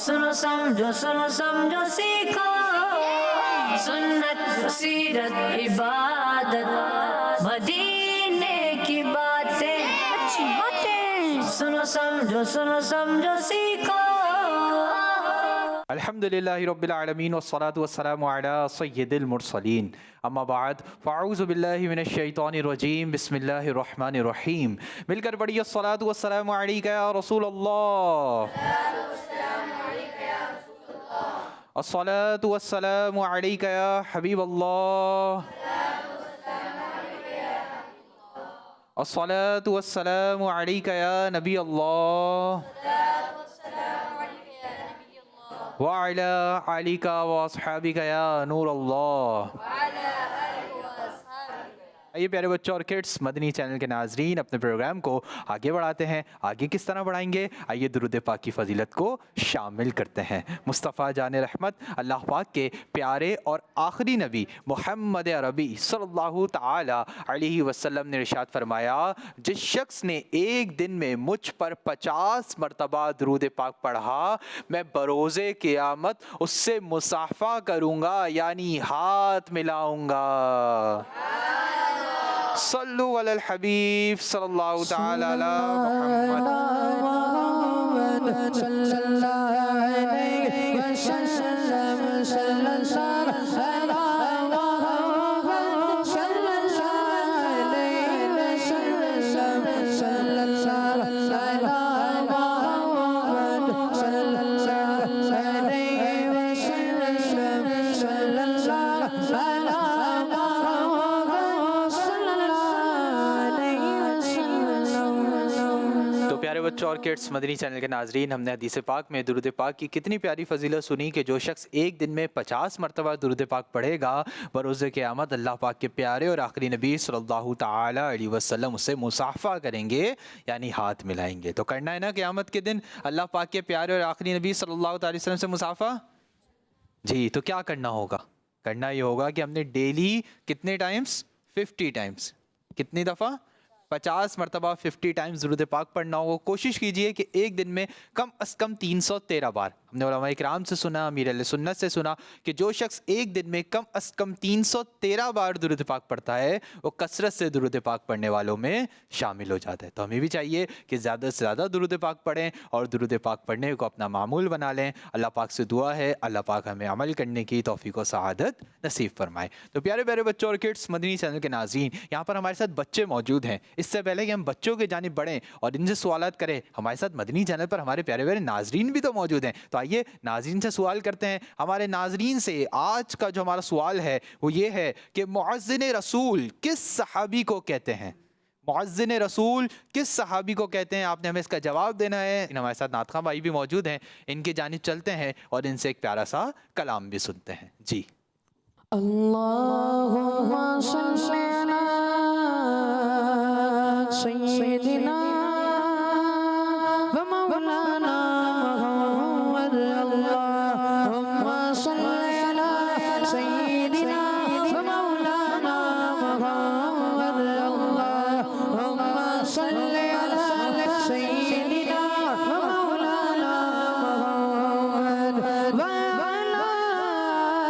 सुनो समझो सीखो सुन्नत सीरत इबादत मदीने की बातें अच्छी बातें सुनो समझो सीखो। अल्हम्दुलिल्लाहि रब्बिल आलमीन वस्सलातु वस्सलामु अला सय्यिदिल मुरसलीन अम्मा बाद फ़अऊज़ु बिल्लाहि मिनश शैतानिर रजीम बिस्मिल्लाहिर रहमानिर रहीम। मिलकर पढ़िए अस्सलातु वस्सलामु अलैका या रसूल अल्लाह, अस्सलातु वस्सलामु अलैका या हबीब अल्लाह, अस्सलातु वस्सलामु अलैका या नबी अल्लाह व अला आलिका व अस्हाबिका या नूर अल्लाह। आइए प्यारे बच्चों और किड्स, मदनी चैनल के नाजरीन, अपने प्रोग्राम को आगे बढ़ाते हैं। आगे किस तरह बढ़ाएंगे, आइए दुरूद पाक की फजीलत को शामिल करते हैं। मुस्तफ़ा जान रहमत अल्लाह पाक के प्यारे और आखिरी नबी मोहम्मद अरबी सल्लल्लाहु ताला अलैहि वसल्लम ने इरशाद फरमाया, जिस शख्स ने एक दिन में मुझ पर 50 मरतबा दुरूद पाक पढ़ा, मैं बरोज़े क़यामत उससे मुसाफ़ा करूँगा, यानी हाथ मिलाऊँगा। सल्लु अलल हबीब सल्लल्लाहु ताला अला मुहम्मद सल्लल्लाहु अलैहि वसल्लम बच्चों और किड्स, मदनी चैनल के नाजरीन, हमने हदीस पाक में दुरूद पाक की कितनी प्यारी फजीलत सुनी कि जो शख्स एक दिन में 50 मरतबा दुरूद पाक पढ़ेगा, बरोज़े क़यामत अल्लाह पाक के प्यारे और आखिरी नबी सल्लल्लाहु ताला अलैहि वसल्लम उससे मुसाफ़ा करेंगे, यानी हाथ मिलाएंगे। तो करना है ना क़यामत के दिन अल्लाह पाक के प्यारे और आखिरी नबी सल्लल्लाहु ताला अलैहि वसल्लम से मुसाफ़ा। जी, तो क्या करना होगा? करना ये होगा कि हमने डेली कितने टाइम्स, 50 टाइम्स, कितनी दफ़ा, 50 मरतबा 50 टाइम्स दुरूद पाक पढ़ना होगा। कोशिश कीजिए कि एक दिन में कम अज़ कम 313 बार। हमने उलमा इकराम से सुना, अमीर अहले सुन्नत से सुना कि जो शख्स एक दिन में कम अज़ कम 313 बार दुरूद पाक पढ़ता है, वो कसरत से दुरूद पाक पढ़ने वालों में शामिल हो जाता है। तो हमें भी चाहिए कि ज़्यादा से ज़्यादा दुरूद पाक पढ़ें और दुरूद पाक पढ़ने को अपना मामूल बना लें। अल्लाह पाक से दुआ है अल्लाह पाक हमें अमल करने की तौफीक व सआदत नसीब फरमाए। तो प्यारे प्यारे बच्चों और किड्स, मदनी चैनल के नाज़रीन, यहाँ पर हमारे साथ बच्चे मौजूद हैं। इससे पहले कि हम बच्चों की जानिब बढ़ें और इनसे सवालात करें, हमारे साथ मदनी चैनल पर हमारे प्यारे प्यारे नाजरीन भी तो मौजूद हैं। तो आइए नाजरीन से सवाल करते हैं। हमारे नाजरीन से आज का जो हमारा सवाल है वो ये है कि मुअज्जिन रसूल किस सहाबी को कहते हैं? मुअज्जिन रसूल किस सहाबी को कहते हैं? आपने हमें इसका जवाब देना है। हमारे साथ नातखा भाई भी मौजूद हैं, इनकी जानिब चलते हैं और इनसे एक प्यारा सा कलाम भी सुनते हैं। जी। अल्लाहुम्मा सल्ली अला सय्यिदिना व मौलाना मुहम्मद। अल्लाहुम्मा सल्ली अला सय्यिदिना व मौलाना मुहम्मद। अल्लाहुम्मा सल्ली अला सय्यिदिना व मौलाना मुहम्मद व अला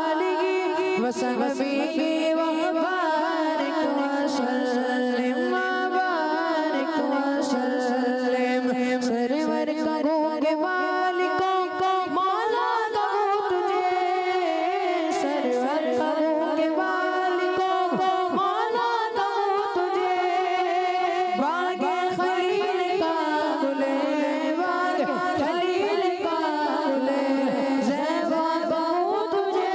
आलिहि व सहबिहि व बारिक व सल्लिम व बारिक व सल्लिम। सरवर करूं के मालिकों को मौला कहूं तुझे, सरवर करूं के मालिकों को मौला कहूं तुझे। बागे खलील का गुले, बागे खलील का गुले, ज़ेबा कहूं तुझे।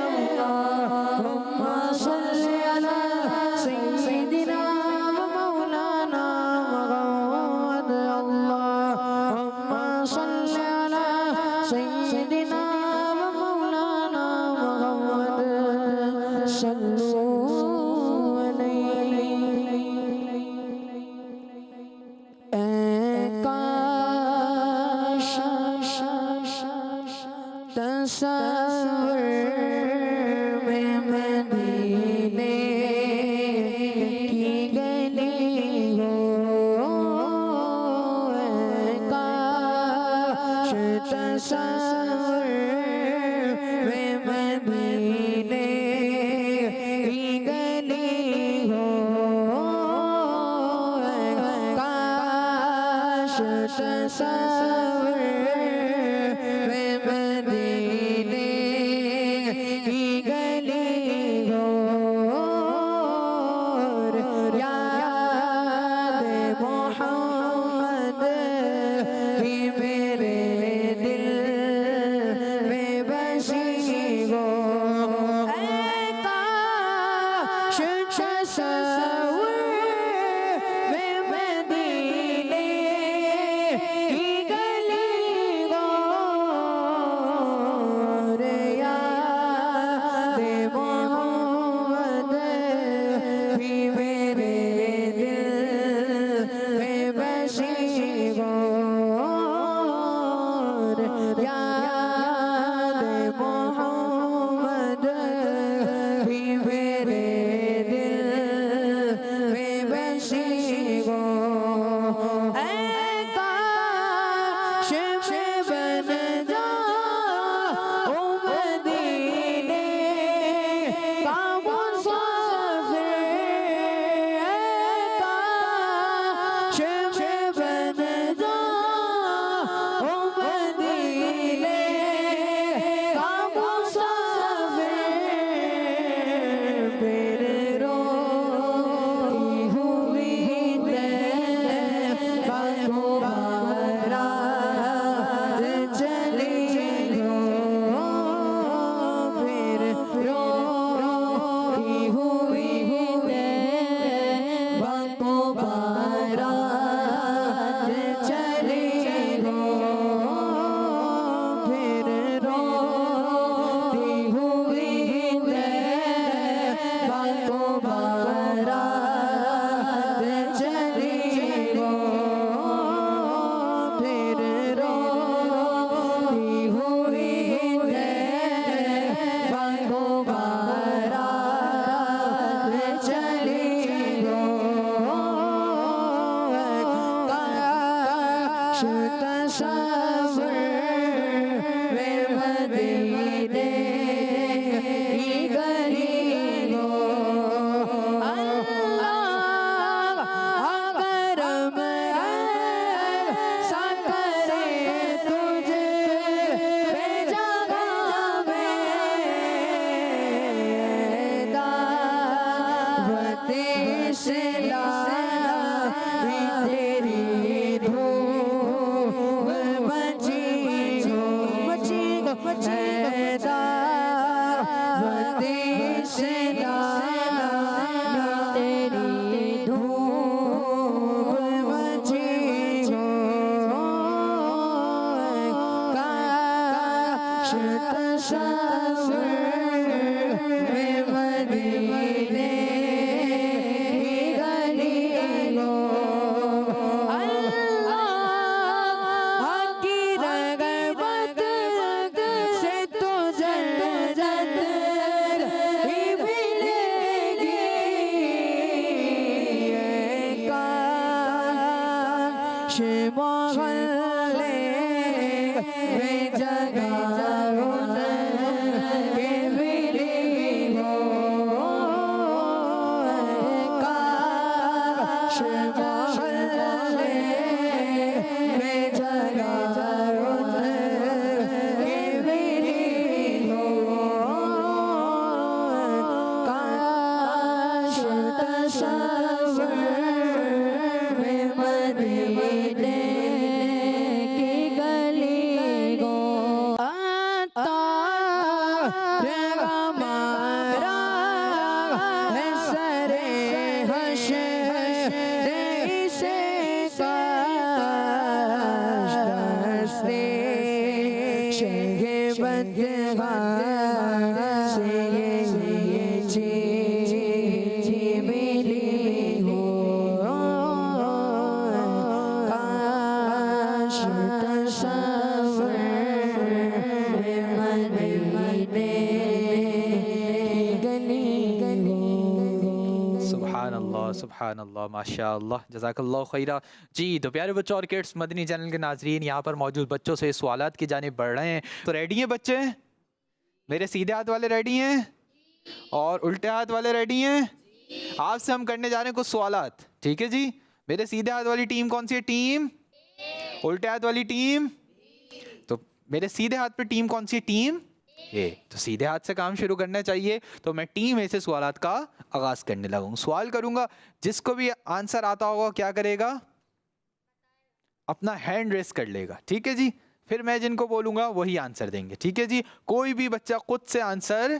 अल्लाहुम्मा सल्ली अला सय्यिदिना व मौलाना मुहम्मद। अल्लाहुम्मा सल्ली अला सय्यिदिना व मौलाना मुहम्मद। सल्लू अलैहि। ऐ काश तसव्वुर में मदीने की गली हो, ऐ काश तस्वर में मदीने की गली हो, काश तस्वर में मदीने की गली हो, याद मोहम्मद की मेरे दिल में बसी हो, काश तस्वर में मदीने की गली हो, याद मोहम्मद की मेरे दिल में बसी हो, याद मोहम्मद की मेरे दिल में बसी हो, काश मैं बन जाऊं मदीने का मुसाफिर, काश मैं बन जाऊं मदीने का मुसाफिर, फिर रोती हुई तैबा मुबारक चली हो, फिर रोती हुई तैबा मुबारक चली हो, फिर रोती हुई तैबा मुबारक चली हो, फिर रोती हुई तैबा मुबारक चली हो, काश तस्वर में मदीने की गली हो, अल्लाह करम ऐसा करे तुझे पे जगह में, दावत इस्लामी तेरी धूम मची हो, दावत इस्लामी तेरी धूम मची हो, काश तस्वर में मदीने की गली हो, अल्लाह की रग़बत से तो जन्नत ही मिलेगी, काश मोहल्ले में जगह उनके मिली हो, काश मोहल्ले में जगह उनके मिली हो, काश तस्वर में मदीने की गली हो, हमारा है सरे हश्र से काश दस्ते शेगे बदगा से ये चीज़ मिली हो, काश तस्वर में मदीने की गली हो। सुभान अल्लाह, सुभान अल्लाह, माशाअल्लाह, जज़ाकल्लाह खैरा। जी तो प्यारे बच्चों और किड्स, मदनी चैनल के नाजरीन, यहाँ पर मौजूद बच्चों से सवालात की जानिब बढ़ रहे हैं। तो रेडी हैं बच्चे? मेरे सीधे हाथ वाले रेडी हैं और उल्टे हाथ वाले रेडी हैं? आपसे हम करने जा रहे हैं कुछ सवालात, ठीक है जी। मेरे सीधे हाथ वाली टीम कौन सी है? टीम। उल्टे हाथ वाली टीम? तो मेरे सीधे हाथ पे टीम कौन सी है? टीम ए। तो सीधे हाथ से काम शुरू करना चाहिए, तो मैं टीम ए से सवालात का आगाज करने लगूंगा। सवाल करूंगा, जिसको भी आंसर आता होगा क्या करेगा? अपना हैंड रेस कर लेगा, ठीक है जी। फिर मैं जिनको बोलूंगा वही आंसर देंगे, ठीक है जी। कोई भी बच्चा खुद से आंसर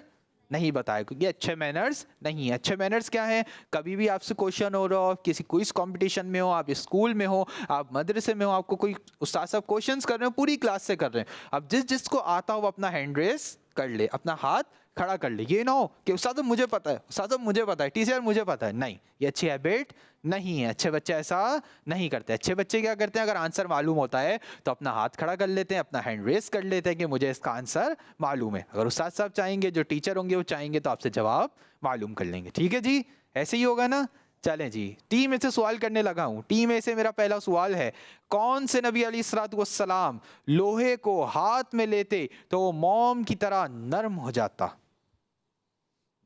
नहीं बताए, क्योंकि अच्छे मैनर्स नहीं है। अच्छे मैनर्स क्या है? कभी भी आपसे क्वेश्चन हो रहा हो, किसी क्विज कंपटीशन में हो, आप स्कूल में हो, आप मदरसे में हो, आपको कोई उस्ताद साहब क्वेश्चंस कर रहे हो, पूरी क्लास से कर रहे हैं, अब जिसको आता हो वो अपना हैंड रेस कर ले, अपना हाथ खड़ा कर ले। ये ना हो कि उस्ताद साहब मुझे पता है, उस्ताद साहब मुझे पता है, टीचर मुझे पता है, नहीं, ये अच्छी हैबिट नहीं है। अच्छे बच्चे ऐसा नहीं करते। अच्छे बच्चे क्या करते हैं? अगर आंसर मालूम होता है तो अपना हाथ खड़ा कर लेते हैं, अपना हैंड रेस कर लेते हैं कि मुझे इसका आंसर मालूम है। अगर उस्ताद साहब चाहेंगे, जो टीचर होंगे वो चाहेंगे, तो आपसे जवाब मालूम कर लेंगे, ठीक है जी। ऐसे ही होगा ना? चलें जी, टीम ए से सवाल करने लगा हूं। टीम ए से मेरा पहला सवाल है, कौन से नबी अलैहिस्सलातु वस्सलाम लोहे को हाथ में लेते तो वो मोम की तरह नरम हो जाता?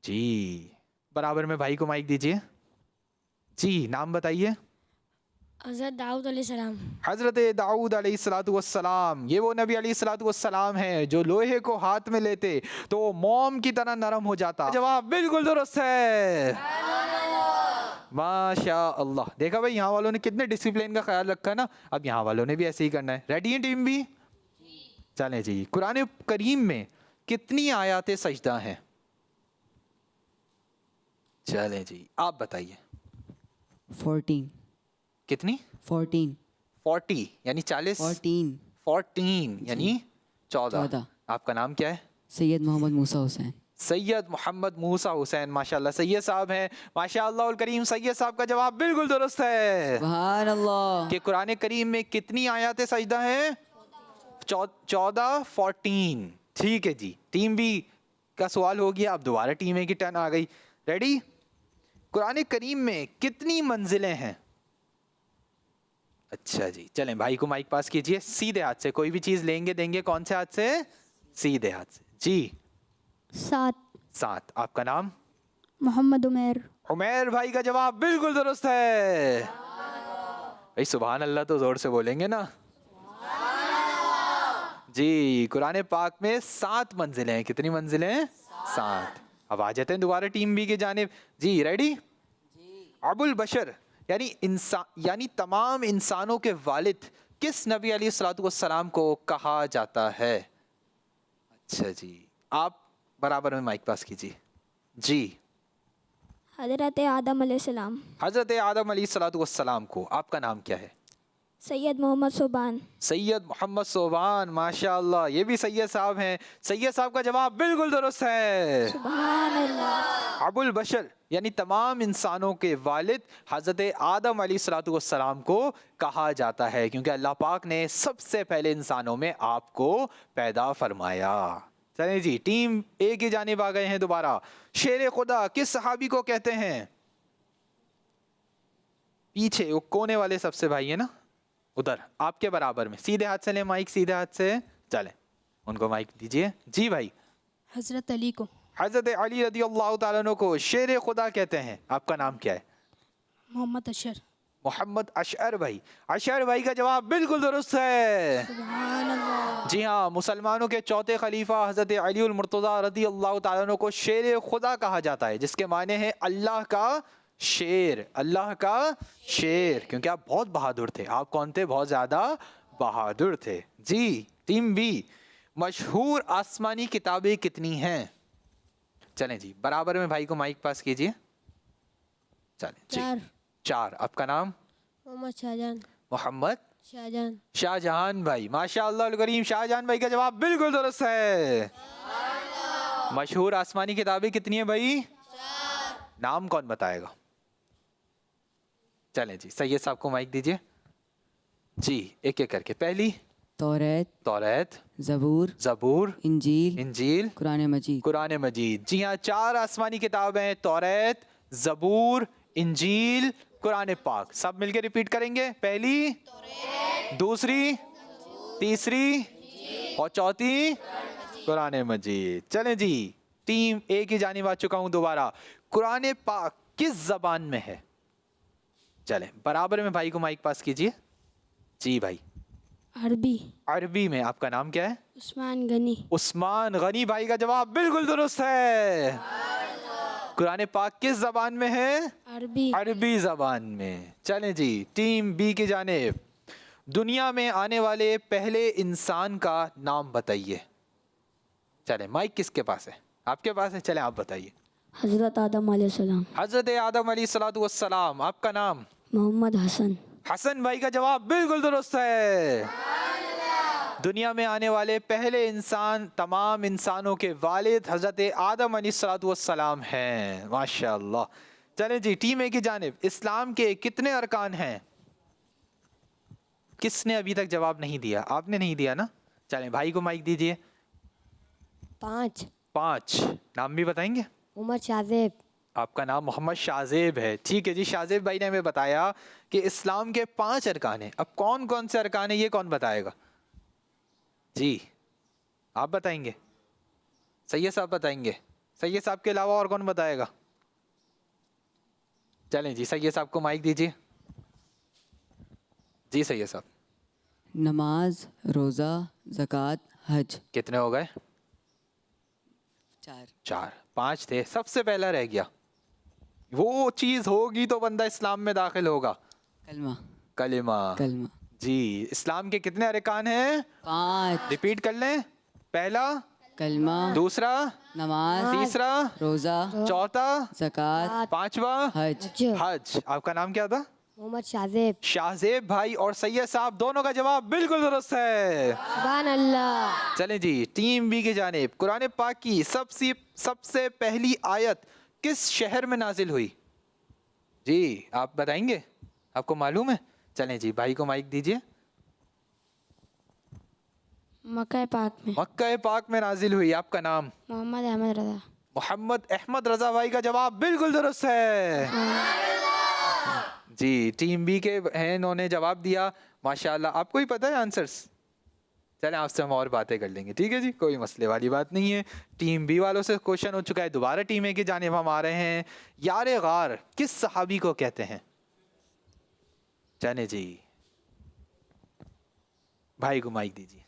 जी बराबर में भाई को माइक दीजिए जी। नाम बताइए। हज़रत दाऊद अलैहिस्सलाम। हजरत दाऊद अलैहिस्सलातु वस्सलाम, ये वो नबी अलैहिस्सलातु वस्सलाम हैं जो लोहे को हाथ में लेते तो वो मोम की तरह नरम हो जाता। जवाब बिल्कुल दुरुस्त है, माशा अल्लाह। देखा भाई, यहाँ वालों ने कितने डिसिप्लिन का ख्याल रखा है ना। अब यहाँ वालों ने भी ऐसे ही करना है। रेडी है टीम भी? चलें जी। कुरान करीम में कितनी आयाते सजदा हैं? चलें जी, आप बताइए। 14 कितनी? 14 40 यानी 40। 14 14 यानी 14। 14। आपका नाम क्या है? सैयद मोहम्मद मूसा हुसैन। सैयद मोहम्मद मूसा हुसैन, माशाल्लाह। सैयद साहब हैं, माशाल्लाह उल करीम। सैयद साहब का जवाब बिल्कुल दुरुस्त है। सुभान अल्लाह। कि कुरान करीम में कितनी आयतें सजदा हैं? 14, 14। ठीक है जी। टीम बी का सवाल हो गया, अब दोबारा टीम ए की टर्न आ गई। रेडी? कुरान करीम में कितनी मंजिलें हैं? अच्छा जी, चलें भाई को माइक पास कीजिए। सीधे हाथ से कोई भी चीज लेंगे देंगे, कौन से हाथ से? सीधे हाथ से जी। 7। 7। आपका नाम? मोहम्मद उमैर। उमैर भाई का जवाब बिल्कुल दुरुस्त है। भाई सुभान अल्लाह तो जोर से बोलेंगे ना जी। कुरान पाक में 7 मंजिलें हैं। कितनी मंजिलें हैं? 7। अब आ जाते हैं दोबारा टीम बी की जानिब जी। रेडी? अबुल बशर यानी तमाम इंसानों के वालिद किस नबी अलैहिस्सलातु वस्सलाम को कहा जाता है? अच्छा जी, आप बराबर में माइक पास कीजिए जी। हज़रत आदम अलैहिस्सलाम। हजरत आदम अलैहिस्सलातु वस्सलाम को। आपका नाम क्या है? सैयद मोहम्मद सोबान। सैयद मोहम्मद सोबान, माशाअल्लाह। ये भी सैयद साहब हैं। सैयद साहब का जवाब बिल्कुल दुरुस्त है। सुभान अल्लाह। अबुल बशर यानी तमाम इंसानों के वालिद हजरत आदम अलैहिस्सलातु वस्सलाम को कहा जाता है, क्योंकि अल्लाह पाक ने सबसे पहले इंसानों में आपको पैदा फरमाया। चलें जी, टीम ए की जानिब आ गए हैं दोबारा। शेर खुदा किस सहाबी को कहते हैं? पीछे वो कोने वाले सबसे भाई है ना, उधर आपके बराबर में। सीधे हाथ से ले माइक, सीधे हाथ से। चले उनको माइक दीजिए जी भाई। हज़रत अली को। हजरत अली रदी अल्लाह ताला अन्हु को शेर खुदा कहते हैं। आपका नाम क्या है? मोहम्मद अशर। मोहम्मद अशर भाई। अशर भाई का जवाब बिल्कुल दुरुस्त है। सुभान अल्लाह। जी हाँ, मुसलमानों के चौथे खलीफा हजरत अली उल मुर्तज़ा रदी अल्लाह ताला अन्हु को शेर खुदा कहा जाता है, जिसके माने हैं अल्लाह का शेर। अल्लाह का शेर, क्योंकि आप बहुत बहादुर थे। आप कौन थे? बहुत ज्यादा बहादुर थे जी। टीम बी, मशहूर आसमानी किताबें कितनी हैं? चलें जी, बराबर में भाई को माइक पास कीजिए। चलें जी। 4। आपका नाम? मोहम्मद शाहजहां। मोहम्मद शाहजहां। शाहजहां भाई, माशाअल्लाह अल करीम। शाहजहां भाई का जवाब बिल्कुल दुरुस्त है। मशहूर आसमानी किताबें कितनी है भाई? 4। नाम कौन बताएगा? चलें जी, सैयद साहब को माइक दीजिए जी। एक एक करके। पहली तौरात, तौरात, ज़बूर, ज़बूर, इंजील, इंजील, कुरान मजीद। कुरान मजीद। जी हाँ, 4 आसमानी किताबें हैं। तौरात, ज़बूर, इंजील, कुरान पाक। सब मिलके रिपीट करेंगे। पहली, दूसरी, तीसरी और चौथी कुरान मजीद। चलें जी, टीम ए की जानिब आ चुका हूं दोबारा। कुरान पाक किस जबान में है? चलें बराबर में भाई को माइक पास कीजिए। जी भाई। अरबी। अरबी में। आपका नाम क्या है? उस्मान गनी। उस्मान गनी भाई का जवाब बिल्कुल दुरुस्त है। कुरान पाक किस जबान में है? अरबी। अरबी जबान में। चलें जी, टीम बी की जानिब। दुनिया में आने वाले पहले इंसान का नाम बताइए। चलें, माइक किसके पास है? आपके पास है। चलें आप बताइए। हजरत आदम अलैहिस्सलाम। हजरत आदम अलैहिस्सलाम। आपका नाम? मोहम्मद हसन। हसन भाई का जवाब बिल्कुल दुरुस्त है। दुनिया में आने वाले पहले इंसान, तमाम इंसानों के वालिद हजरत आदम अलैहिस्सलाम हैं। माशाअल्लाह। चलें जी, टीम ए की जानिब। इस्लाम के कितने अरकान हैं? किसने अभी तक जवाब नहीं दिया? आपने नहीं दिया ना? चलें भाई को माइक दीजिए। 5। 5। नाम भी बताएंगे? मोहम्मद शाहजेब। आपका नाम मोहम्मद शाहजेब है। ठीक है जी, शाहजेब भाई ने हमें बताया कि इस्लाम के 5 अरकान हैं। अब कौन कौन से अरकान हैं ये कौन बताएगा? जी आप बताएंगे? सैयद साहब बताएंगे? सैयद साहब के अलावा और कौन बताएगा? चलें जी, सैयद साहब को माइक दीजिए। जी सैयद साहब। नमाज, रोज़ा, ज़कात, हज। कितने हो गए? 4। 4। 5 थे, सबसे पहला रह गया। वो चीज होगी तो बंदा इस्लाम में दाखिल होगा। कलमा। कलिमा। कलमा। जी, इस्लाम के कितने अरकान हैं? 5। रिपीट कर लें। पहला, कलमा, दूसरा, नमाज, तीसरा, रोज़ा, चौथा, ज़कात, पांचवा, हज। हज। आपका नाम क्या था? मोहम्मद शाहजेब। शाहजेब भाई और सैयद साहब दोनों का जवाब बिल्कुल दुरुस्त है। सुभान अल्लाह। चलें जी, टीम बी की जानिब। कुरान पाक की सबसे पहली आयत किस शहर में नाजिल हुई? जी आप बताएंगे? आपको मालूम है? चलें जी, भाई को माइक दीजिए। मक्का पाक में। मक्का पाक में नाजिल हुई। आपका नाम? मोहम्मद अहमद रजा। मोहम्मद अहमद रजा भाई का जवाब बिल्कुल दुरुस्त है। जी, टीम बी के हैं, इन्होंने जवाब दिया। माशाल्लाह। आपको ही पता है आंसर्स? चलें आपसे हम और बातें कर लेंगे। ठीक है जी, कोई मसले वाली बात नहीं है। टीम बी वालों से क्वेश्चन हो चुका है। दोबारा टीम ए की जानिब हम आ रहे हैं। यारे गार किस सहाबी को कहते हैं? चलें जी, भाई को माइक दीजिए।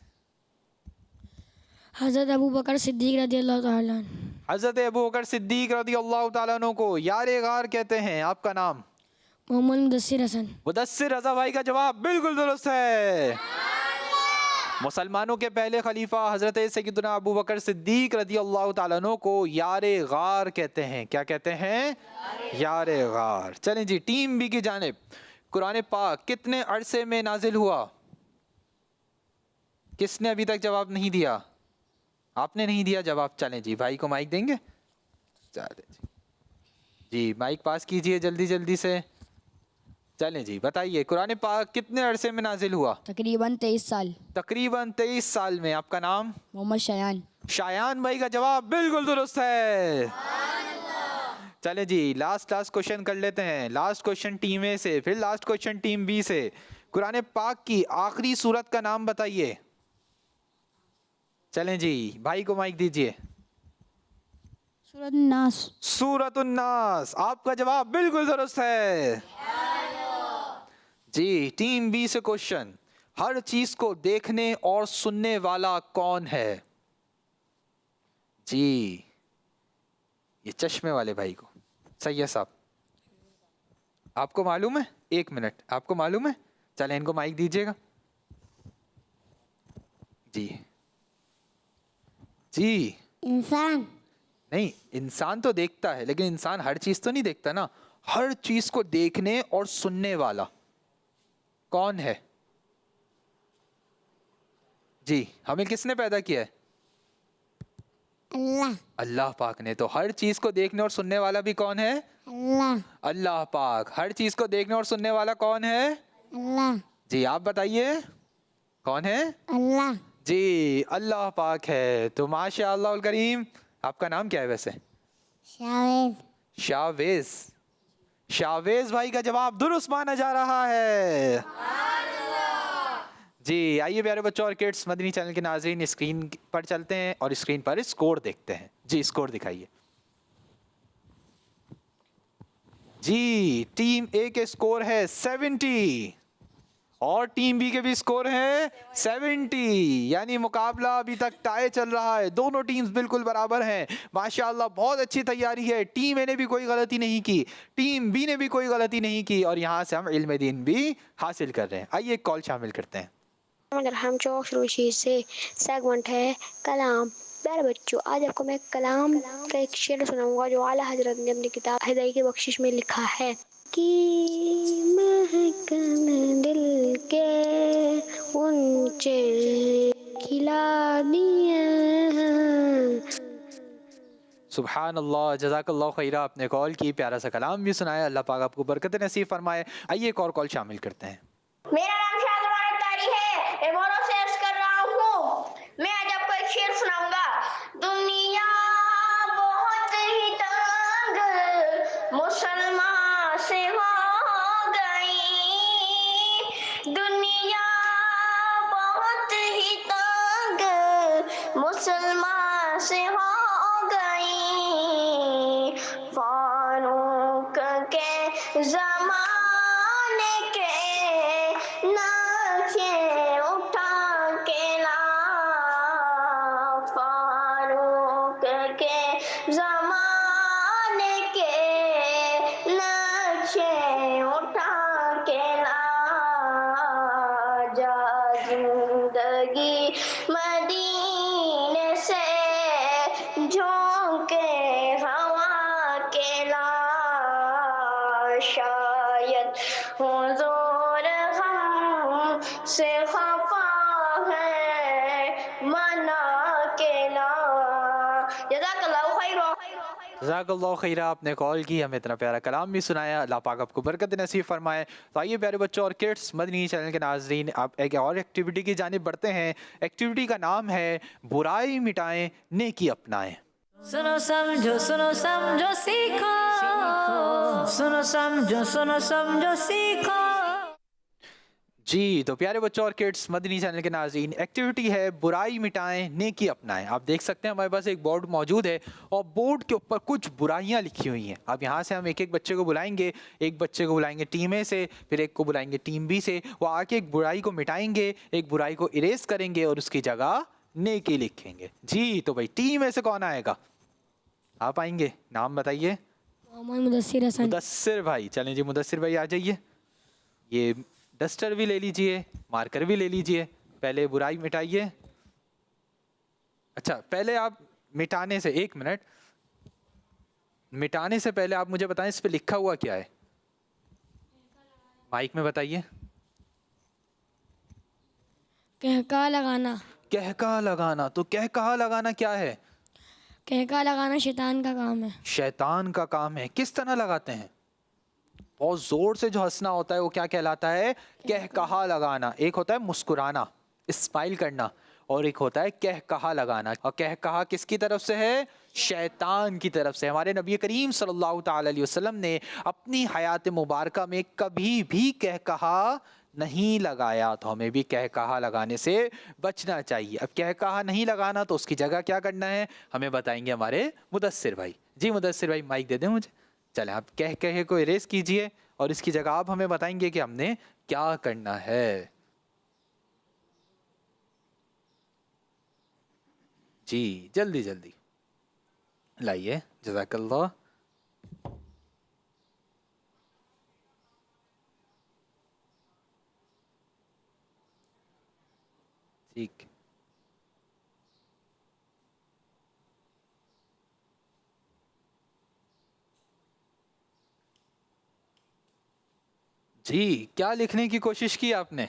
हजरत अबू बकर सिद्दीक रज़ी अल्लाह तआला अन्हु। हजरत अबू बकर सिद्दीक रज़ी अल्लाह तआला अन्हु को यारे गार कहते हैं। आपका नाम? मोहम्मद मुदस्सिर हसन। मुदस्सिर रजा भाई का जवाब बिल्कुल दुरुस्त है। मुसलमानों के पहले खलीफा हजरत सैयदना अबू बकर सिद्दीक रज़ी अल्लाह तआला अन्हु को यारे गार कहते हैं। क्या कहते हैं? यारे गार। चलें जी, टीम बी की जानिब। कुरान पाक कितने अरसे में नाजिल हुआ? किसने अभी तक जवाब नहीं दिया? आपने नहीं दिया जवाब। चलें जी, भाई को माइक देंगे। चलें जी, माइक पास कीजिए जल्दी जल्दी से। चलें जी, बताइए कुरान पाक कितने अरसे में नाजिल हुआ? तकरीबन 23 साल। तकरीबन 23 साल में। आपका नाम? मोहम्मद शायान। शायान भाई का जवाब बिल्कुल दुरुस्त है। चलें जी, लास्ट क्वेश्चन कर लेते हैं। लास्ट क्वेश्चन टीम ए से, फिर लास्ट क्वेश्चन टीम बी से। कुरान पाक की आखिरी सूरत का नाम बताइए। चलें जी, भाई को माइक दीजिए। सूरत नास। सूरत नास। आपका जवाब बिल्कुल दुरुस्त है। जी, टीम बी से क्वेश्चन। हर चीज को देखने और सुनने वाला कौन है? जी ये चश्मे वाले भाई को। सैयद साहब आपको मालूम है? 1 मिनट, आपको मालूम है? चलें इनको माइक दीजिएगा। जी जी। इंसान। नहीं, इंसान तो देखता है, लेकिन इंसान हर चीज तो नहीं देखता ना। हर चीज को देखने और सुनने वाला कौन है? जी, हमें किसने पैदा किया है? अल्लाह। अल्लाह पाक ने। तो हर चीज को देखने और सुनने वाला भी कौन है? अल्लाह। अल्लाह पाक। हर चीज को देखने और सुनने वाला कौन है? अल्लाह। जी आप बताइए कौन है? अल्लाह। जी अल्लाह पाक है। तो माशाअल्लाह उल करीम। आपका नाम क्या है वैसे? शावेद। शावेज। शावेज भाई का जवाब दुरुस्त माना जा रहा है। जी आइए प्यारे बच्चों और किड्स, मदनी चैनल के नाज़रीन स्क्रीन पर चलते हैं और स्क्रीन पर स्कोर देखते हैं। जी स्कोर दिखाइए। जी टीम ए के स्कोर है 70 और टीम बी के भी स्कोर है 70, यानी मुकाबला अभी तक टाई चल रहा है। दोनों टीम्स बिल्कुल बराबर हैं। माशाल्लाह बहुत अच्छी तैयारी है। टीम ए ने भी कोई गलती नहीं की, टीम बी ने भी कोई गलती नहीं की और यहाँ से हम इल्म दीन भी हासिल कर रहे हैं। आइए एक कॉल शामिल करते हैं। अगर हम चौक शुरू से सेगमेंट है कलाम। प्यारे बच्चों, आज आपको मैं कलाम का एक शेर सुनाऊंगा जो आला हजरत ने अपनी किताब हिदायत की बख्शिश में लिखा है कि महकन दिल के ऊंचे खिला दिए हैं। सुभान अल्लाह, जज़ाकल्लाह खैरा। आपने कॉल की, प्यारा सा कलाम भी सुनाया। अल्लाह पाक आपको बरकत नसीब फरमाए। आइए एक और कॉल शामिल करते हैं। मेरा नाम शाहजहान तारी है, मैं मोरो से अर्ज कर रहा हूँ। मैं आज आपको एक शेर सुनाऊंगा। दुनिया बहुत ही तंग मुसलमान से हो गई, दुनिया बहुत ही तंग मुसलमान से हो गई। फारूक के ज़माने के नक्शे उठा के ला, फारूक के ज़माने के नक्शे उठा के ला, जा जिंदगी मदीने से झोंके हवा के ला, शायद हुजूर हम से खफा है मना के ला। जज़ाकल्लाहु खैरा। जज़ाकल्लाह खैरा। आपने कॉल की, हमें इतना प्यारा कलाम भी सुनाया। अल्लाह पाक आपको बरकत नसीब फरमाए। तो आइए प्यारे बच्चों और किड्स, मदनी चैनल के नाज़रीन, आप एक और एक्टिविटी की जानिब बढ़ते हैं। एक्टिविटी का नाम है बुराई मिटाएं नेकी अपनाएं। सुनो समझो सीखो, सुनो समझो सीखो। जी तो प्यारे बच्चों और किड्स, मदनी चैनल के नाज़रीन, एक्टिविटी है बुराई मिटाएं नेकी अपनाएं। आप देख सकते हैं हमारे पास एक बोर्ड मौजूद है और बोर्ड के ऊपर कुछ बुराइयां लिखी हुई हैं। अब यहाँ से हम एक एक बच्चे को बुलाएंगे। एक बच्चे को बुलाएंगे टीम ए से, फिर एक को बुलाएंगे टीम बी से। वो आके एक बुराई को मिटाएंगे, एक बुराई को इरेज करेंगे और उसकी जगह नेकी लिखेंगे। जी तो भाई टीम ए से कौन आएगा? आप आएंगे, नाम बताइए। मुदस्सिर हसन। मुदस्सिर भाई, चलें जी मुदस्सिर भाई आ जाइए। ये डस्टर भी ले लीजिए, मार्कर भी ले लीजिए। पहले बुराई मिटाइए। अच्छा पहले आप मिटाने से, एक मिनट, मिटाने से पहले आप मुझे बताएं इस पे लिखा हुआ क्या है? माइक में बताइए। कहका लगाना। कहका लगाना। तो कहका लगाना क्या है? कहका लगाना शैतान का काम है। शैतान का काम है। किस तरह लगाते हैं? बहुत जोर से जो हंसना होता है वो क्या कहलाता है? कहकहा लगाना। एक होता है मुस्कुराना, स्माइल करना, और एक होता है कहकहा लगाना। और कहकहा किसकी तरफ से है? शैतान की तरफ से। हमारे नबी करीम सल्लल्लाहु ताला अलैहि वसल्लम ने अपनी हयात मुबारका में कभी भी कहकहा नहीं लगाया, तो हमें भी कहकहा लगाने से बचना चाहिए। अब कहकहा नहीं लगाना तो उसकी जगह क्या करना है हमें बताएंगे हमारे मुदस्सिर भाई। जी मुदस्सिर भाई माइक दे दें मुझे। चलें आप कह कहे को इरेज कीजिए और इसकी जगह आप हमें बताएंगे कि हमने क्या करना है। जी जल्दी जल्दी लाइए। जज़ाकल्लाह। ठीक। जी क्या लिखने की कोशिश की आपने?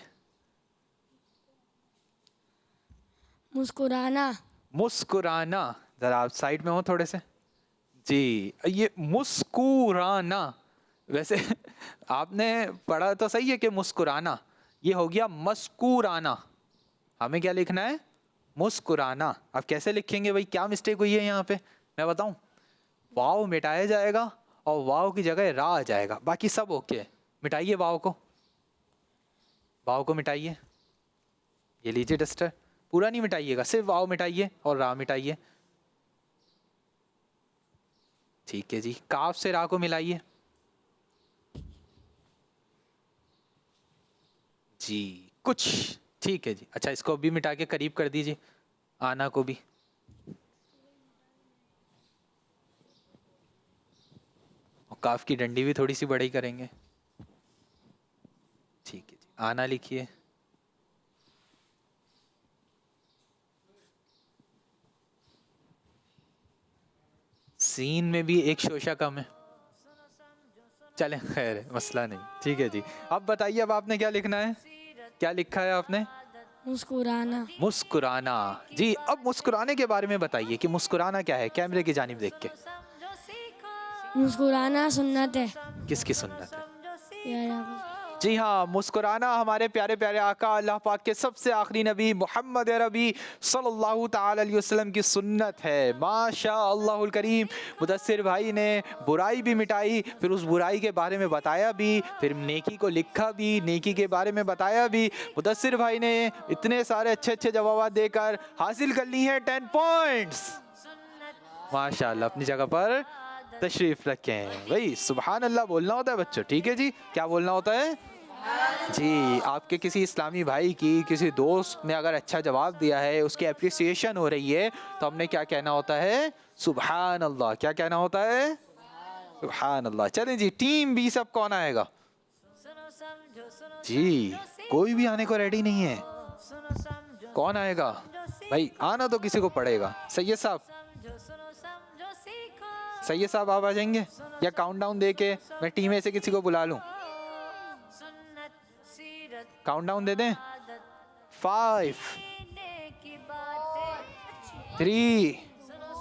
मुस्कुराना। मुस्कुराना। जरा आप साइड में हो थोड़े से। जी ये मुस्कुराना, वैसे आपने पढ़ा तो सही है कि मुस्कुराना, ये हो गया मस्कुराना। हमें क्या लिखना है? मुस्कुराना। अब कैसे लिखेंगे भाई? क्या मिस्टेक हुई है यहाँ पे मैं बताऊं? वाव मिटाया जाएगा और वाव की जगह रा आ जाएगा, बाकी सब ओके है। मिटाइए वाव को मिटाइए। ये लीजिए डस्टर, पूरा नहीं मिटाइएगा, सिर्फ वाव मिटाइए और रा मिटाइए। ठीक है जी, काफ से रा को मिलाइए जी, कुछ ठीक है जी। अच्छा, इसको भी मिटा के करीब कर दीजिए, आना को भी। और काफ की डंडी भी थोड़ी सी बड़ी करेंगे। ठीक है जी, आना लिखिए। सीन में भी एक शोशा कम है, चले खैर है, मसला नहीं। ठीक है जी, अब बताइए अब आपने क्या लिखना है, क्या लिखा है आपने? मुस्कुराना। मुस्कुराना जी। अब मुस्कुराने के बारे में बताइए कि मुस्कुराना क्या है, कैमरे की जानिब देख के। मुस्कुराना सुन्नत है। किसकी सुन्नत है? प्यारे आका। जी हाँ, मुस्कुराना हमारे प्यारे प्यारे आका अल्लाह पाक के सबसे आखिरी नबी मोहम्मद अरबी सल्लल्लाहु ताला अलैहि वसल्लम की सुन्नत है। माशा अल्लाहुल करीम। मुदस्सिर भाई ने बुराई भी मिटाई, फिर उस बुराई के बारे में बताया भी, फिर नेकी को लिखा भी, नेकी के बारे में बताया भी। मुदस्सिर भाई ने इतने सारे अच्छे अच्छे जवाब देकर हासिल कर ली हैं 10 पॉइंट्स। माशाअल्लाह, अपनी जगह पर तशरीफ रखें भाई। सुबहान अल्लाह बोलना होता है बच्चों, ठीक है जी। क्या बोलना होता है जी? आपके किसी इस्लामी भाई की, किसी दोस्त ने अगर अच्छा जवाब दिया है, उसकी अप्रिसिएशन हो रही है, तो हमने क्या कहना होता है? सुबहान अल्लाह। क्या कहना होता है? सुबहान अल्लाह। चलें जी, टीम बी सब कौन आएगा जी? कोई भी आने को रेडी नहीं है। कौन आएगा भाई? आना तो किसी को पड़ेगा। सैयद साहब, सैयद साहब आप आ जाएंगे या काउंटडाउन दे के मैं टीम में से किसी को बुला लूं? काउंटडाउन दे दें? 5 3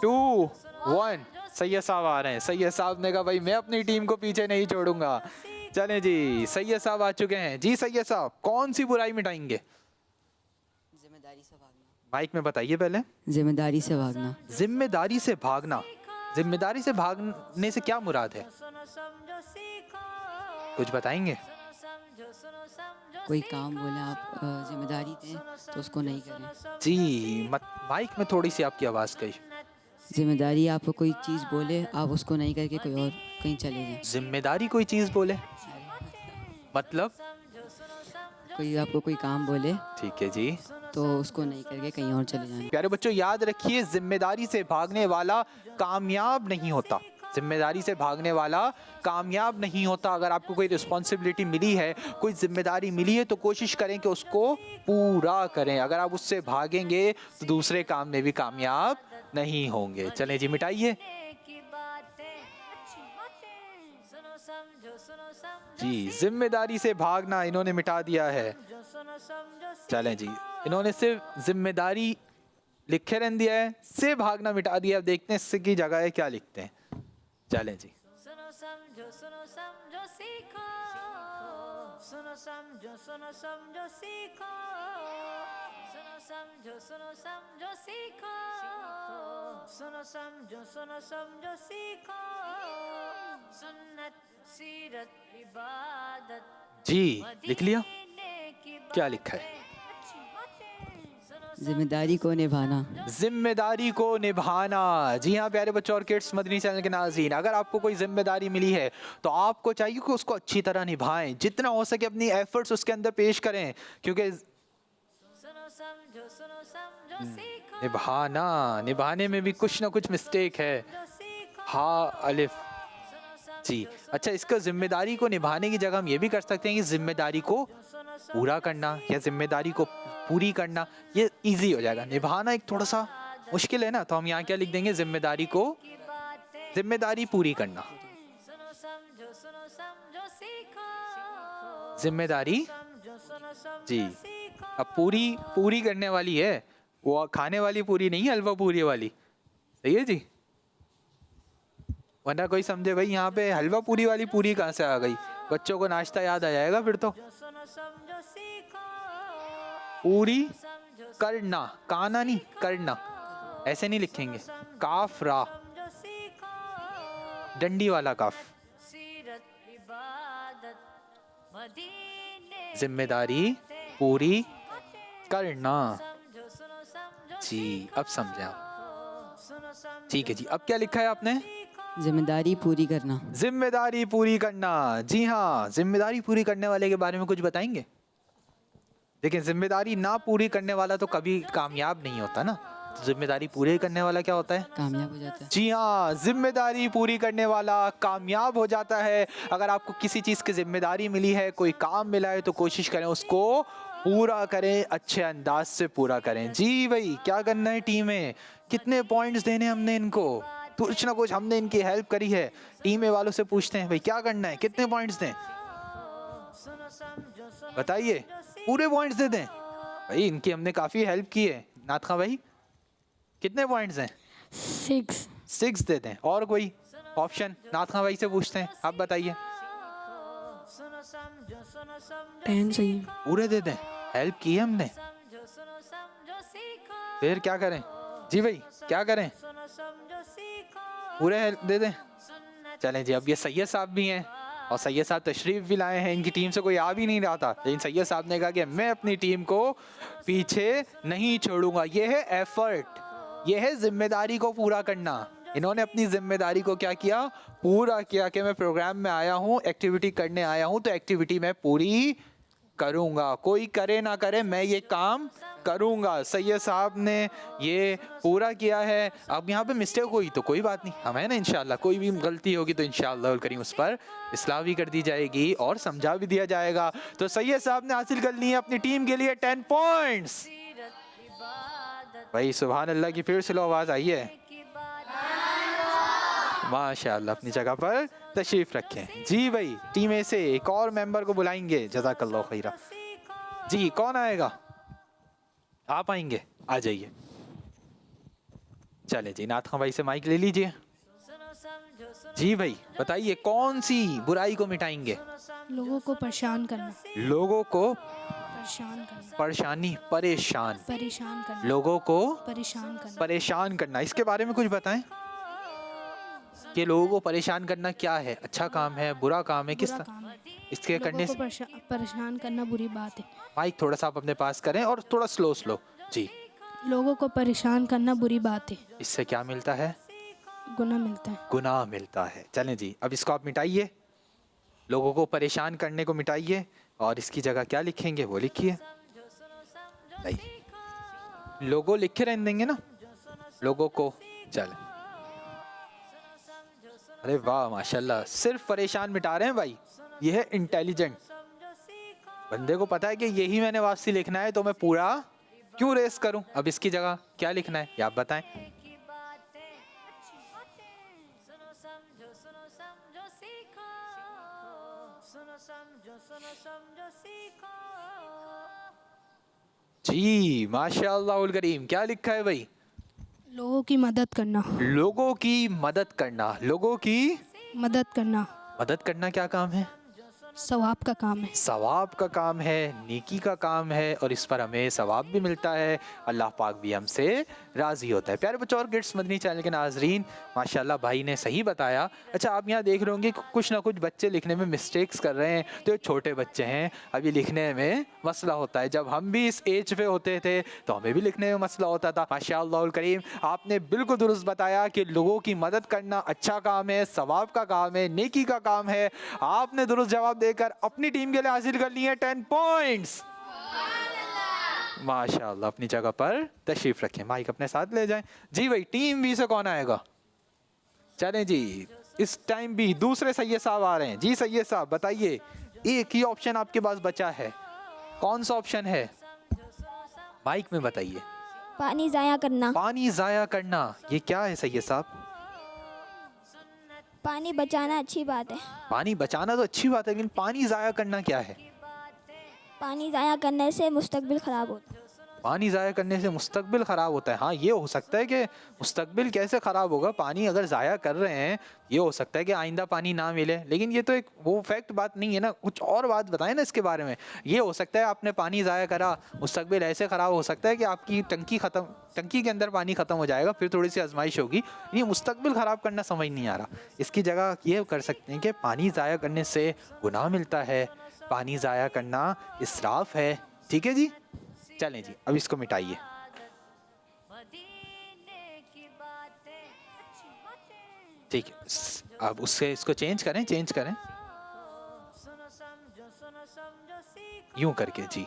2 1। सैयद साहब आ रहे हैं। सैयद साहब ने कहा भाई मैं अपनी टीम को पीछे नहीं छोड़ूंगा। चलें जी, सैयद साहब आ चुके हैं जी। सैयद साहब कौन सी बुराई मिटाएंगे? जिम्मेदारी से भागना। माइक में बताइए पहले। जिम्मेदारी से भागना। जिम्मेदारी से भागना। जिम्मेदारी से भागने से क्या मुराद है, कुछ बताएंगे? कोई काम बोले आप जिम्मेदारी दें तो उसको नहीं करें। जी, माइक में थोड़ी सी आपकी आवाज़ गई। जिम्मेदारी आपको कोई चीज़ बोले, आप उसको नहीं करके कोई और कहीं चले जाएं। जिम्मेदारी कोई चीज़ बोले मतलब? कोई आपको कोई काम बोले ठीक है जी, तो उसको नहीं करके कहीं और चले जाएं। प्यारे बच्चों याद रखिए, जिम्मेदारी से भागने वाला कामयाब नहीं होता। जिम्मेदारी से भागने वाला कामयाब नहीं होता। अगर आपको कोई रिस्पॉन्सिबिलिटी मिली है, कोई जिम्मेदारी मिली है, तो कोशिश करें कि उसको पूरा करें। अगर आप उससे भागेंगे तो दूसरे काम में भी कामयाब नहीं होंगे। चलें जी, मिटाइए जी। जिम्मेदारी से भागना इन्होंने मिटा दिया है। चलें जी, इन्होंने सिर्फ जिम्मेदारी लिखे रहने दिया है, से भागना मिटा दिया। अब देखते हैं इससे की जगह है क्या लिखते हैं। चलें जी। सुनो समझो सीखो, सुनो समझो सीखो, सुनो समझो सीखो, सुनो समझो सीखो। सुन्नत सीरत इबादत जी लिख लिया? क्या लिखा है? जिम्मेदारी को निभाना। जिम्मेदारी को निभाना। जी हाँ प्यारे बच्चों और किड्स मदनी चैनल के नाज़रीन, अगर आपको कोई जिम्मेदारी मिली है तो आपको चाहिए कि उसको अच्छी तरह निभाएं, जितना हो सके अपनी एफर्ट्स उसके अंदर पेश करें, क्योंकि निभाने में भी कुछ ना कुछ मिस्टेक है। हाँ अलिफ जी। अच्छा, इसका जिम्मेदारी को निभाने की जगह हम ये भी कर सकते हैं कि जिम्मेदारी को पूरा करना या जिम्मेदारी को पूरी करना, ये इजी हो जाएगा। निभाना एक थोड़ा सा मुश्किल है ना, तो हम यहाँ क्या लिख देंगे? जिम्मेदारी को, जिम्मेदारी पूरी करना। जिम्मेदारी जी। अब पूरी करने वाली है, वो खाने वाली पूरी नहीं है, हलवा पूरी वाली। सही है जी, वरना कोई समझे भाई यहाँ पे हलवा पूरी वाली पूरी कहाँ से आ गई, बच्चों को नाश्ता याद आ जाएगा फिर तो। पूरी करना, काना नहीं करना, ऐसे नहीं लिखेंगे। काफ रा, डंडी वाला काफ, मदीने जिम्मेदारी पूरी करना। समझो सुनो समझो जी अब समझे आप। सुनो समझो ठीक है जी, अब क्या लिखा है आपने? जिम्मेदारी पूरी करना। जिम्मेदारी पूरी करना। जी हाँ, जिम्मेदारी पूरी करने वाले के बारे में कुछ बताएंगे? देखिए, जिम्मेदारी ना पूरी करने वाला तो कभी कामयाब नहीं होता ना, तो जिम्मेदारी पूरी करने वाला क्या होता है? कामयाब हो जाता है। जी हाँ, जिम्मेदारी पूरी करने वाला कामयाब हो जाता है। अगर आपको किसी चीज़ की जिम्मेदारी मिली है, कोई काम मिला है, तो कोशिश करें उसको पूरा करें, अच्छे अंदाज से पूरा करें। जी भाई, क्या करना है टीम में? कितने पॉइंट्स देने हमने इनको? कुछ ना कुछ हमने इनकी हेल्प करी है। टीम में वालों से पूछते हैं भाई क्या करना है, कितने पॉइंट्स दें? बताइए, पूरे पॉइंट्स दे दें? भाई इनकी हमने काफ़ी हेल्प की है। नाथ खां भाई कितने पॉइंट्स हैं? 6 दे दें। और कोई ऑप्शन? नाथ खां भाई से पूछते हैं, आप बताइए। 10 सही है। पूरे दे दें? हेल्प की है हमने, समझो सुनो समझो सीखो फिर क्या करें? जी भाई क्या करें? सुनो समझो सीखो पूरे हेल्प दे दें? सुन्नत चलें जी, अब ये सैयद साहब भी हैं और सैयद साहब तशरीफ भी लाए हैं। इनकी टीम से कोई आ भी नहीं रहा था, लेकिन सैयद साहब ने कहा कि मैं अपनी टीम को पीछे नहीं छोड़ूंगा। ये है एफर्ट, ये है जिम्मेदारी को पूरा करना। इन्होंने अपनी जिम्मेदारी को क्या किया? पूरा किया कि मैं प्रोग्राम में आया हूँ, एक्टिविटी करने आया हूँ, तो एक्टिविटी मैं पूरी करूँगा। कोई करे ना करे, मैं ये काम करूँगा। सैयद साहब ने ये पूरा किया है। अब यहाँ पे मिस्टेक हुई तो कोई बात नहीं, हम है ना इंशाल्लाह। कोई भी गलती होगी तो इंशाल्लाह करीम उस पर इस्लाह भी कर दी जाएगी और समझा भी दिया जाएगा। तो सैयद साहब ने हासिल कर लिए अपनी टीम के लिए 10 पॉइंट्स। सीरत इबादत भाई सुभान अल्लाह की फिर से लो आवाज़ आई है। की बात माशाल्लाह, अपनी जगह पर तशरीफ रखें। जी भाई, टीम में से एक और मेंबर को बुलाएंगे। जज़ाकल्लाह खैरा। जी कौन आएगा? आप आएंगे? आ जाइए। चले जी, नाथ खां भाई से माइक ले लीजिए। सुनो समझो सुनो जी भाई बताइए, कौन सी बुराई को मिटाएंगे? लोगों को परेशान करना। लोगों को परेशान करना। परेशानी, परेशान, परेशान करना। लोगों को परेशान करना। परेशान करना। इसके बारे में कुछ बताएं कि लोगों को परेशान करना क्या है? अच्छा काम है, बुरा काम है, किस बुरा तरह? काम है। इसके लोगों करने को से परेशान करना बुरी बात है। माइक थोड़ा सा आप अपने पास करें और थोड़ा स्लो जी। लोगों को परेशान करना बुरी बात है, इससे क्या मिलता है? गुनाह मिलता है। गुनाह मिलता है। चलें जी, अब इसको आप मिटाइए। लोगों को परेशान करने को मिटाइए और इसकी जगह क्या लिखेंगे वो लिखिए। नहीं, लोगो लिखे रहने देंगे ना लोगों को। चले, अरे वाह माशाल्लाह, सिर्फ परेशान मिटा रहे हैं भाई। ये है इंटेलिजेंट बंदे को पता है कि यही मैंने वापसी लिखना है, तो मैं पूरा क्यों रेस करूं। अब इसकी जगह क्या लिखना है ये आप बताएं। की बातें सुनो समझो सीखो सुनो समझो सीखो जी माशाल्लाह उल करीम, क्या लिखा है भाई? लोगों की मदद करना। लोगों की मदद करना। लोगों की मदद करना मदद करना क्या काम है? सवाब का काम है। सवाब का काम है, नेकी का काम है, और इस पर हमें सवाब भी मिलता है। अल्लाह पाक भी हमसे राज़ी होता है। प्यारे बच्चों और किड्स मदनी चैनल के नाजरीन, माशाल्लाह भाई ने सही बताया। अच्छा, आप यहाँ देख रहे होंगे कुछ ना कुछ बच्चे लिखने में मिस्टेक्स कर रहे हैं, तो ये छोटे बच्चे हैं, अभी लिखने में मसला होता है। जब हम भी इस एज पे होते थे तो हमें भी लिखने में मसला होता था। माशाअल्लाह करीम, आपने बिल्कुल दुरुस्त बताया कि लोगों की मदद करना अच्छा काम है, सवाब का काम है, नेकी का काम है। आपने दुरुस्त जवाब देकर अपनी टीम के लिए हासिल कर लिए 10 पॉइंट्स। माशाअल्लाह, अपनी जगह पर तशरीफ रखें। माइक अपने साथ ले जाएं। जी भाई, टीम बी से कौन आएगा? चलें जी, इस टाइम भी दूसरे सैयद साहब आ रहे हैं। जी सैयद साहब बताइए, एक ही ऑप्शन आपके पास बचा है, कौन सा ऑप्शन है? माइक में बताइए। पानी ज़ाया करना। पानी जाया करना, ये क्या है सैयद साहब? पानी बचाना अच्छी बात है। पानी बचाना तो अच्छी बात है, लेकिन पानी जाया करना क्या है? पानी ज़ाया करने से मुस्तकबिल ख़राब होता है। पानी ज़ाया करने से मुस्तकबिल ख़राब होता है। हाँ, ये हो सकता है कि मुस्तकबिल कैसे ख़राब होगा, पानी अगर ज़ाया कर रहे हैं, ये हो सकता है कि आइंदा पानी ना मिले, लेकिन ये तो एक वो फैक्ट बात नहीं है ना। कुछ और बात बताएं ना इसके बारे में। ये हो सकता है आपने पानी ज़ाया करा, मुस्तकबिल ऐसे ख़राब हो सकता है कि आपकी टंकी के अंदर पानी ख़त्म हो जाएगा, फिर थोड़ी सी आजमाइश होगी। ये मुस्तकबिल ख़राब करना समझ नहीं आ रहा। इसकी जगह ये कर सकते हैं कि पानी ज़ाया करने से गुनाह मिलता है, पानी ज़ाया करना इसराफ है। ठीक है जी, चलें जी, अब इसको मिटाइए। मदीने की बातें अच्छी बातें ठीक है, अब उससे इसको चेंज करें, चेंज करें सुनो समझो सीखो यूं करके जी।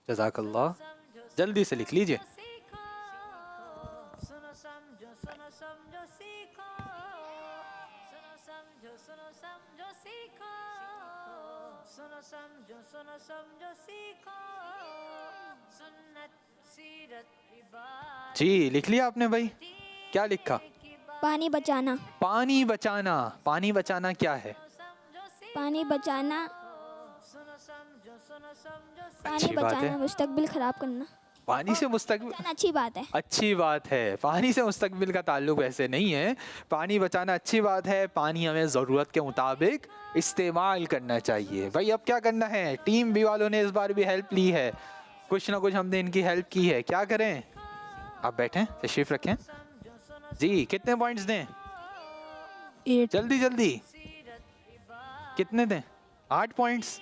जज़ाकल्लाह, जल्दी से लिख लीजिए। सीखो सुनो समझो सीखो सुनो समझो सीखो सुनो समझो सीखो सुन्नत सीरत इबादत जी, लिख लिया आपने भाई? क्या लिखा? पानी बचाना। पानी बचाना। पानी बचाना क्या है? पानी बचाना, पानी अच्छी बात बचाना है। मुस्तकबिल खराब करना। पानी से मुस्तकबिल, बचाना अच्छी बात है। अच्छी बात है। पानी से मुस्तकबिल का ताल्लुक वैसे नहीं है। पानी बचाना अच्छी बात है। पानी हमें ज़रूरत के मुताबिक इस्तेमाल करना चाहिए। भाई अब क्या करना है? टीम बी वालों ने इस बार भी हेल्प ली है, कुछ ना कुछ हमने इनकी हेल्प की है। क्या करें? आप बैठें, तशरीफ रखें जी। कितने पॉइंट्स दें? 8। जल्दी जल्दी। कितने दें? 8 पॉइंट्स।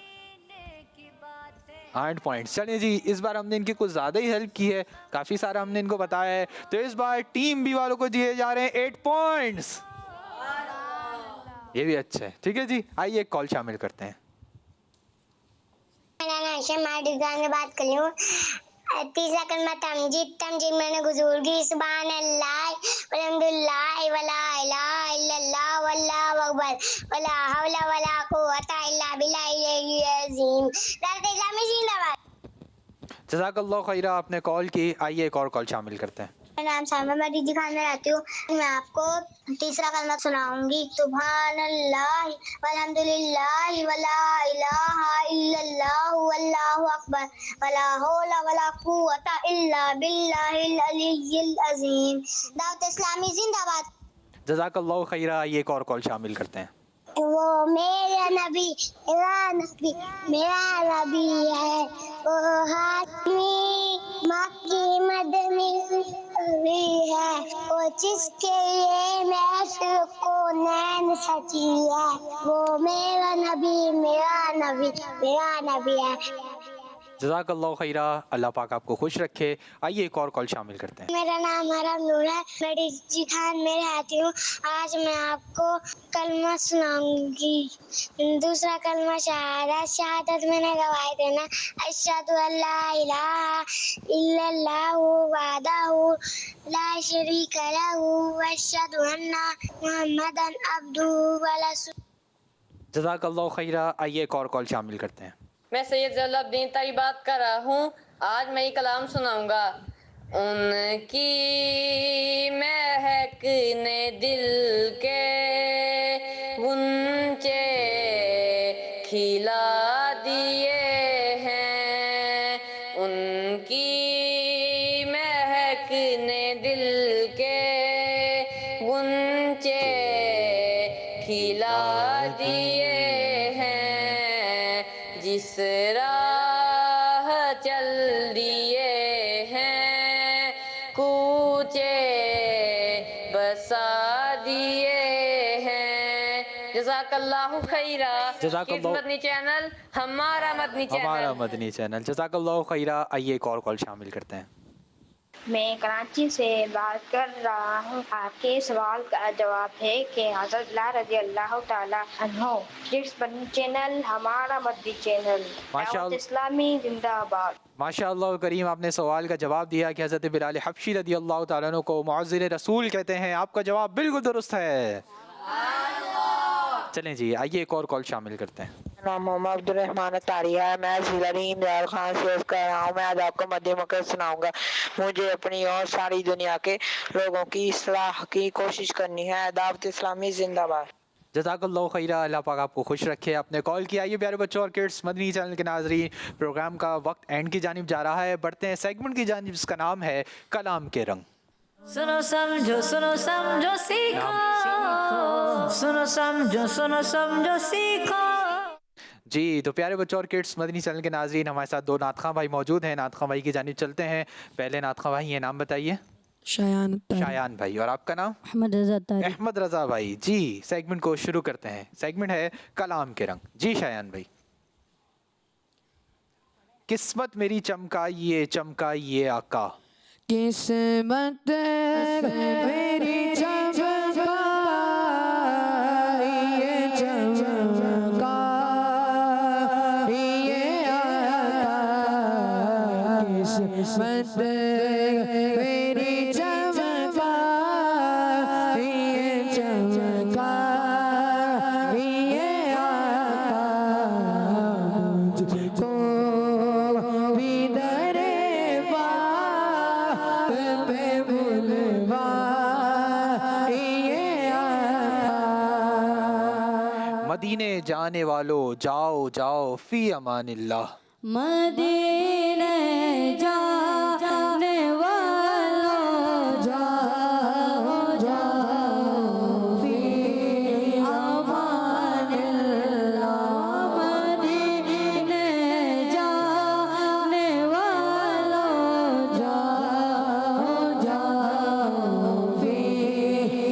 8 पॉइंट्स। चलिए जी, इस बार हमने इनकी कुछ ज़्यादा ही हेल्प की है, काफ़ी सारा हमने इनको बताया है, तो इस बार टीम बी वालों को दिए जा रहे हैं 8 पॉइंट्स। ये भी अच्छा है। ठीक है जी, आइए एक कॉल शामिल करते हैं। मेरा नाम आयशा, मैं डिजाइन में बात कर रही हूँ। तीसरा कलमा तमजीद मैंने गुजूरगी सुभान अल्लाह वल्हम्दुलिल्लाह वला इलाहा इल्लल्लाह वल्लाहु अकबर वला हौला वला कुव्वता इल्ला बिल्लाहिल अज़ीम। दावत इस्लामी जिंदाबाद। जज़ाकल्लाह खैरा, आपने कॉल की। आइए एक और कॉल शामिल करते हैं। मेरा नाम सामा, मैं दीदी खान में रहती हूँ। मैं आपको तीसरा कलमा सुनाऊंगी। सुभान अल्लाह वल्हम्दुलिल्लाह वला इलाहा इल्लल्लाह वल्लाहु अकबर वला हौला वला कुव्वता इल्ला बिल्लाहिल अलिय्यिल अज़ीम। दावत इस्लामी जिंदाबाद। जज़ाकल्लाह खैरा, आइए एक और कॉल शामिल करते हैं। वो मेरा नबी मेरा नबी है, वो हाशमी मक्की मदनी नबी है, वो जिसके लिए महशर को नैन सची है, वो मेरा नबी है। जज़ाकल्लाह खैरा, अल्लाह पाक आपको खुश रखे। आइए एक और कॉल शामिल करते हैं। मेरा नाम हरम नूर है, मैं डीजी खान में रहती हूँ। आज मैं आपको कलमा सुनाऊंगी। दूसरा कलमा शहादत मैंने गवाही देना। अशहदु अल्ला इलाहा इल्लल्लाहु वहदहु ला शरीका लहु व अशहदु अन्ना मुहम्मदन अब्दुहु व रसूलुहु। जज़ाकल्लाह खैरा, आइए एक और कॉल शामिल करते हैं। मैं सैयद जलालुद्दीन ताई बात कर रहा हूँ। आज मैं ये कलाम सुनाऊंगा। उनकी महक ने दिल के गुंचे खिला दिए हैं, उनकी महक ने दिल के गुंचे खिला दिए हैं, जिस राह चल दिए हैं कूचे बसा दिए हैं। जज़ाकल्लाहु खैरा। जज़ाकल्लाह। मदनी चैनल हमारा मदनी हमारा चैनल। मदनी चैनल। जज़ाकल्लाह खैरा, आइए एक और कॉल शामिल करते हैं। मैं कराची से बात कर रहा हूँ। आपके सवाल का जवाब है कि हज़रत ला रज़ी अल्लाह ताला अन्हो। किड्स मदनी चैनल हमारा मदनी चैनल। दावत इस्लामी जिंदाबाद। माशाअल्लाह करीम, आपने सवाल का जवाब दिया कि हज़रत बिलाल हबशी रज़ी अल्लाह ताला अन्हु को मुअज़्ज़िर रसूल कहते हैं। आपका जवाब बिल्कुल दुरुस्त है। चलें जी, आइए एक और कॉल शामिल करते हैं। नाम मोहम्मद अब्दुर्रहमान तारिया है, मैं ज़िला इमरान खान से कर रहा हूँ। मैं आज आपको मध्य मकर सुनाऊंगा। मुझे अपनी और सारी दुनिया के लोगों की इस्लाह की कोशिश करनी है। दावत इस्लामी जिंदाबाद। जज़ाकल्लाह खैरा, अल्लाह पाक आपको खुश रखे। आपने कॉल किया। आइए प्यारे बच्चों और किड्स मदनी चैनल के नाज़रीन, प्रोग्राम का वक्त एंड की जानिब जा रहा है। बढ़ते हैं सेगमेंट की जानिब जिसका नाम है कलाम के रंग। सुनो समझो सीखो सुनो समझो सीखो। जी, तो प्यारे बच्चों और किड्स मदनी चैनल के नाज़रीन, हमारे साथ दो नात खां भाई मौजूद हैं। नात खां भाई की जानिब चलते हैं। पहले नात खां भाई ये नाम बताइए। शायान भाई। और आपका नाम? अहमद रजा तारी। अहमद रजा भाई जी। सेगमेंट को शुरू करते हैं। सेगमेंट है कलाम के रंग। जी शायान भाई। किस्मत मेरी चमकाइए आका। किस्मत मेरी किस्मत मेरी चमका ये आका मुझको भी दरे बाप पे बुलवा ये आका। मदीने जाने वालों जाओ जाओ फी अमानिल्लाह। मदीने जाने वालों जाओ जाओ फी अमानिल्लाह। मदीने जाने वालों जाओ जाओ फी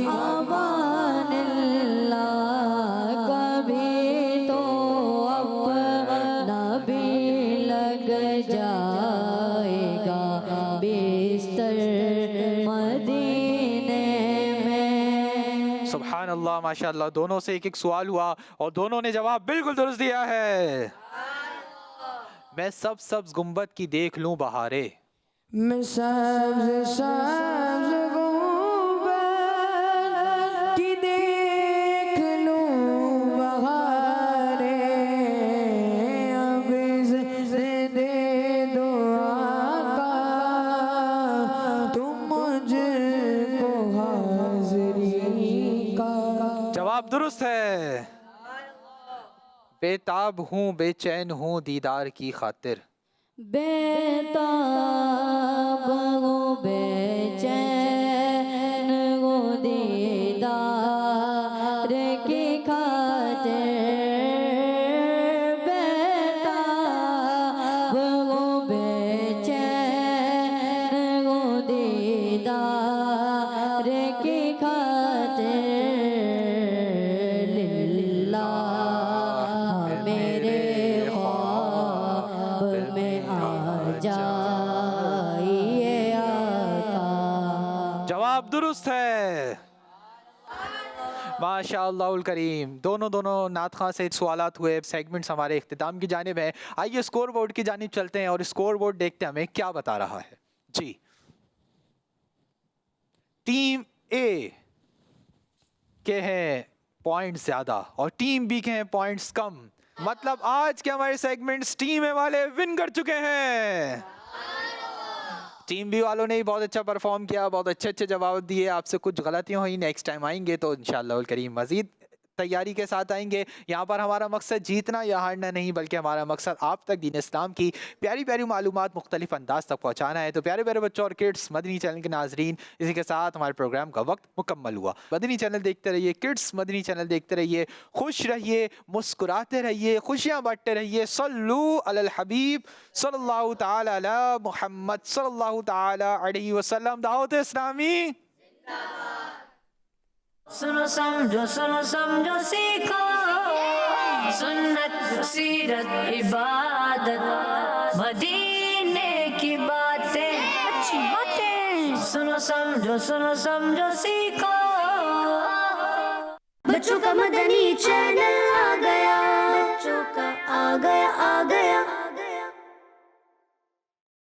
अमानिल्लाह। कभी तो अपना भी लग जाएगा बिस्तर मदीने में। सुभान अल्लाह माशाअल्लाह। दोनों से एक एक सवाल हुआ और दोनों ने जवाब बिल्कुल दुरुस्त दिया है। मैं सब्ज गुंबद की देख लूं बहारे। मैं सब्ज गुंबद की देख लूं बहारे। अब इज़्ज़त दे दो आका तुम मुझको हाज़री का। जवाब दुरुस्त है। बेताब हूँ बेचैन हूँ दीदार की खातिर। बेताब हूँ बेचैन हूँ दीदार की खातिर। बेताब हूँ बेचैन हूँ दीदार की खातिर। लिल्लाह मेरे ख्वाब में आ जाइए आका। जवाब दुरुस्त है माशाअल्लाहुल करीम। दोनों नात खां से सवालात हुए। सेगमेंट्स हमारे इख्तिताम की जानिब है। आइए स्कोर बोर्ड की जानिब चलते हैं और स्कोर बोर्ड देखते हैं हमें क्या बता रहा है। जी टीम ए के हैं पॉइंट्स ज्यादा और टीम बी के हैं पॉइंट्स कम। मतलब आज के हमारे सेगमेंट्स टीम ए वाले विन कर चुके हैं। टीम बी वालों ने ही बहुत अच्छा परफॉर्म किया, बहुत अच्छे जवाब दिए। आपसे कुछ गलतियां हुई, नेक्स्ट टाइम आएंगे तो इंशाअल्लाह करीम मजीद तैयारी के साथ आएंगे। यहाँ पर हमारा मकसद जीतना या हारना नहीं, बल्कि हमारा मकसद आप तक दीन इस्लाम की प्यारी प्यारी मालूमात मुख्तलिफ अंदाज तक पहुँचाना है। तो प्यारे प्यारे बच्चों और किड्स, मदनी चैनल के नाजरीन, इसी के साथ हमारे प्रोग्राम का वक्त मुकम्मल हुआ। मदनी चैनल देखते रहिए, किड्स मदनी चैनल देखते रहिए, खुश रहिए, मुस्कुराते रहिए, खुशियाँ बांटते रहिए। सल्लू अलल हबीब सल्लल्लाहु ताला अला मुहम्मद सल्लल्लाहु ताला अलैहि वसल्लम। दावत इस्लामी सुनो समझो सीखो सुन्नत सीरत इबादत मदीने की बातें अच्छी बातें। सुनो समझो सीखो। बच्चों का मदनी चैनल आ गया, बच्चों का आ गया